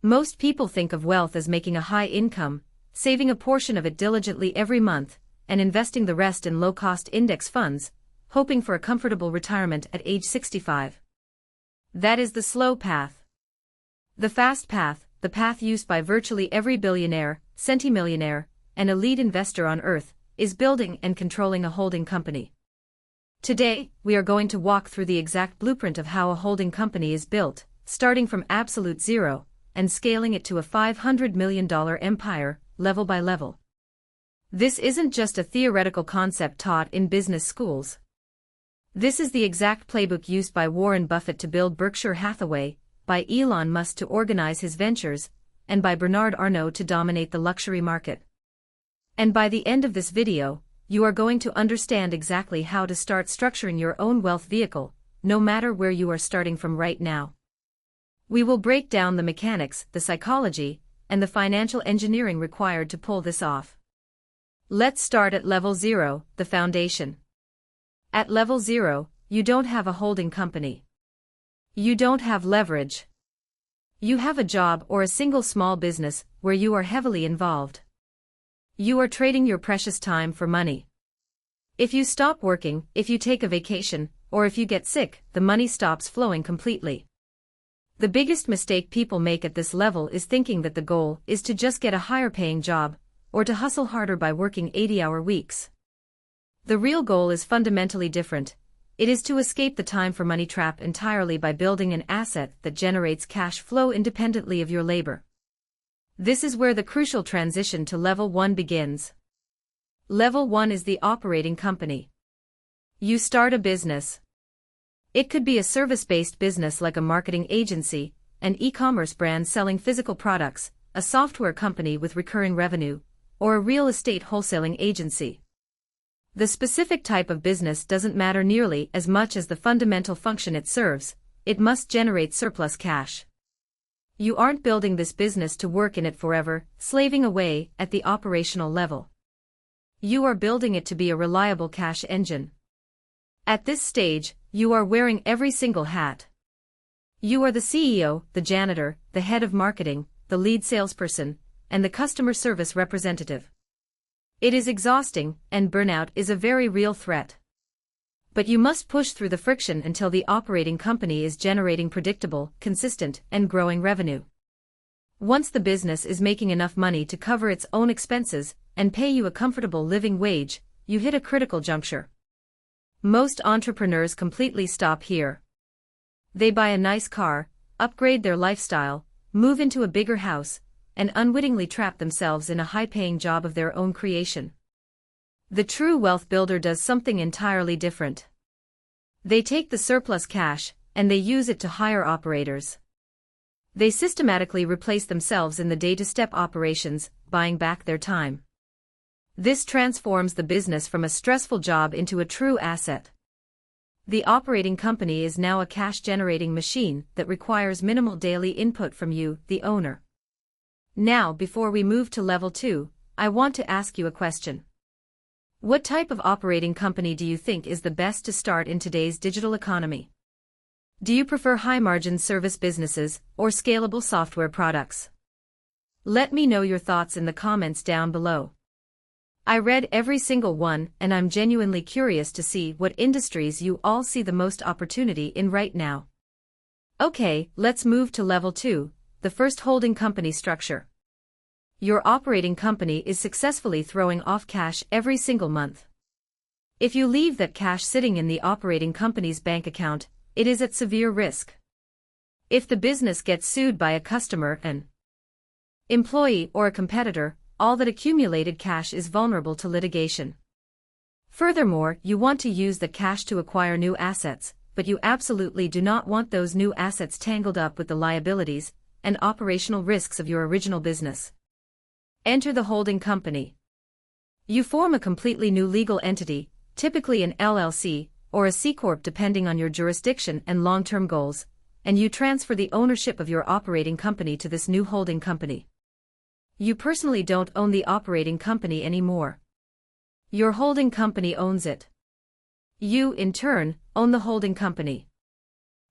Most people think of wealth as making a high income, saving a portion of it diligently every month, and investing the rest in low-cost index funds, hoping for a comfortable retirement at age 65. That is the slow path. The fast path, the path used by virtually every billionaire, centimillionaire, and elite investor on Earth, is building and controlling a holding company. Today, we are going to walk through the exact blueprint of how a holding company is built, starting from absolute zero, and scaling it to a $500 million empire, level by level. This isn't just a theoretical concept taught in business schools. This is the exact playbook used by Warren Buffett to build Berkshire Hathaway, by Elon Musk to organize his ventures, and by Bernard Arnault to dominate the luxury market. And by the end of this video, you are going to understand exactly how to start structuring your own wealth vehicle, no matter where you are starting from right now. We will break down the mechanics, the psychology, and the financial engineering required to pull this off. Let's start at level 0, the foundation. At level 0, you don't have a holding company. You don't have leverage. You have a job or a single small business where you are heavily involved. You are trading your precious time for money. If you stop working, if you take a vacation, or if you get sick, the money stops flowing completely. The biggest mistake people make at this level is thinking that the goal is to just get a higher paying job, or to hustle harder by working 80-hour weeks. The real goal is fundamentally different. It is to escape the time for money trap entirely by building an asset that generates cash flow independently of your labor. This is where the crucial transition to level 1 begins. Level 1 is the operating company. You start a business. It could be a service-based business like a marketing agency, an e-commerce brand selling physical products, a software company with recurring revenue, or a real estate wholesaling agency. The specific type of business doesn't matter nearly as much as the fundamental function it serves. It must generate surplus cash. You aren't building this business to work in it forever, slaving away at the operational level. You are building it to be a reliable cash engine. At this stage, you are wearing every single hat. You are the CEO, the janitor, the head of marketing, the lead salesperson, and the customer service representative. It is exhausting, and burnout is a very real threat. But you must push through the friction until the operating company is generating predictable, consistent, and growing revenue. Once the business is making enough money to cover its own expenses and pay you a comfortable living wage, you hit a critical juncture. Most entrepreneurs completely stop here. They buy a nice car, upgrade their lifestyle, move into a bigger house, and unwittingly trap themselves in a high-paying job of their own creation. The true wealth builder does something entirely different. They take the surplus cash, and they use it to hire operators. They systematically replace themselves in the day-to-step operations, buying back their time. This transforms the business from a stressful job into a true asset. The operating company is now a cash-generating machine that requires minimal daily input from you, the owner. Now, before we move to level 2, I want to ask you a question. What type of operating company do you think is the best to start in today's digital economy? Do you prefer high-margin service businesses or scalable software products? Let me know your thoughts in the comments down below. I read every single one, and I'm genuinely curious to see what industries you all see the most opportunity in right now. Okay, let's move to level 2, the first holding company structure. Your operating company is successfully throwing off cash every single month. If you leave that cash sitting in the operating company's bank account, it is at severe risk. If the business gets sued by a customer, an employee, or a competitor, all that accumulated cash is vulnerable to litigation. Furthermore, you want to use the cash to acquire new assets, but you absolutely do not want those new assets tangled up with the liabilities and operational risks of your original business. Enter the holding company. You form a completely new legal entity, typically an LLC, or a C-Corp depending on your jurisdiction and long-term goals, and you transfer the ownership of your operating company to this new holding company. You personally don't own the operating company anymore. Your holding company owns it. You, in turn, own the holding company.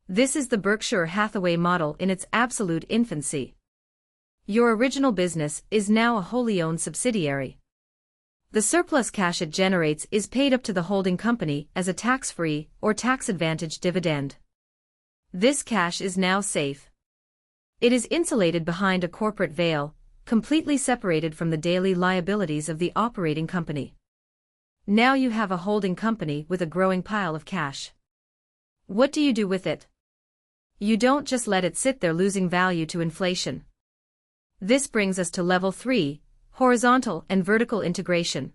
This is the Berkshire Hathaway model in its absolute infancy. Your original business is now a wholly owned subsidiary. The surplus cash it generates is paid up to the holding company as a tax-free or tax-advantaged dividend. This cash is now safe. It is insulated behind a corporate veil, completely separated from the daily liabilities of the operating company. Now you have a holding company with a growing pile of cash. What do you do with it? You don't just let it sit there losing value to inflation. This brings us to level 3, horizontal and vertical integration.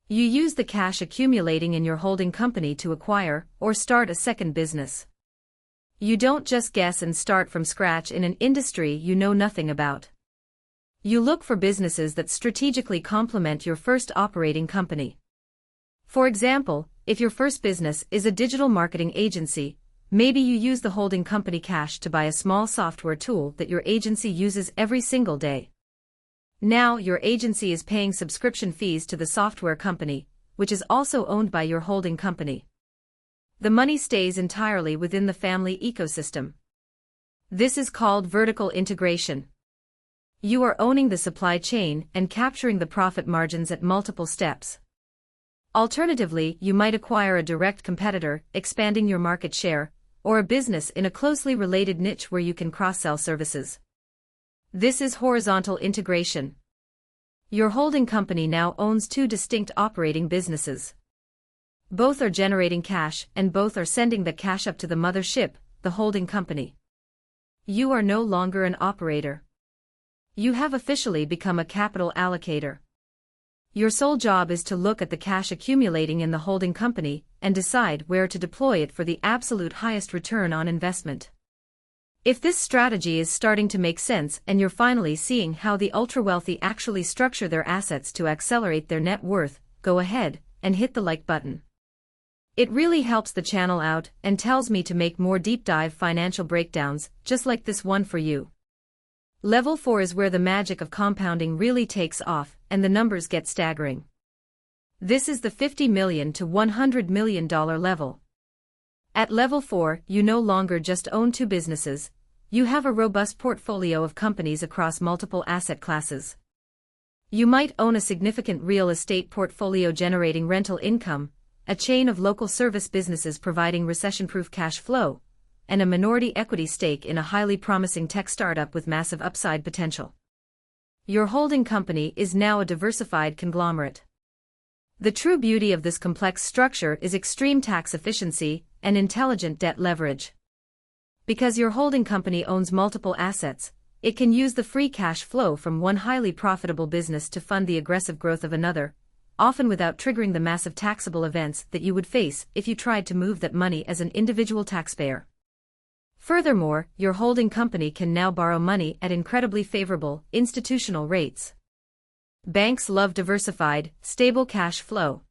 You use the cash accumulating in your holding company to acquire or start a second business. You don't just guess and start from scratch in an industry you know nothing about. You look for businesses that strategically complement your first operating company. For example, if your first business is a digital marketing agency, maybe you use the holding company cash to buy a small software tool that your agency uses every single day. Now your agency is paying subscription fees to the software company, which is also owned by your holding company. The money stays entirely within the family ecosystem. This is called vertical integration. You are owning the supply chain and capturing the profit margins at multiple steps. Alternatively, you might acquire a direct competitor, expanding your market share, or a business in a closely related niche where you can cross-sell services. This is horizontal integration. Your holding company now owns two distinct operating businesses. Both are generating cash and both are sending the cash up to the mothership, the holding company. You are no longer an operator. You have officially become a capital allocator. Your sole job is to look at the cash accumulating in the holding company and decide where to deploy it for the absolute highest return on investment. If this strategy is starting to make sense and you're finally seeing how the ultra-wealthy actually structure their assets to accelerate their net worth, go ahead and hit the like button. It really helps the channel out and tells me to make more deep dive financial breakdowns, just like this one for you. Level 4 is where the magic of compounding really takes off and the numbers get staggering. This is the $50 million to $100 million level. At level 4, you no longer just own two businesses, you have a robust portfolio of companies across multiple asset classes. You might own a significant real estate portfolio generating rental income, a chain of local service businesses providing recession-proof cash flow, and a minority equity stake in a highly promising tech startup with massive upside potential. Your holding company is now a diversified conglomerate. The true beauty of this complex structure is extreme tax efficiency and intelligent debt leverage. Because your holding company owns multiple assets, it can use the free cash flow from one highly profitable business to fund the aggressive growth of another, often without triggering the massive taxable events that you would face if you tried to move that money as an individual taxpayer. Furthermore, your holding company can now borrow money at incredibly favorable, institutional rates. Banks love diversified, stable cash flow.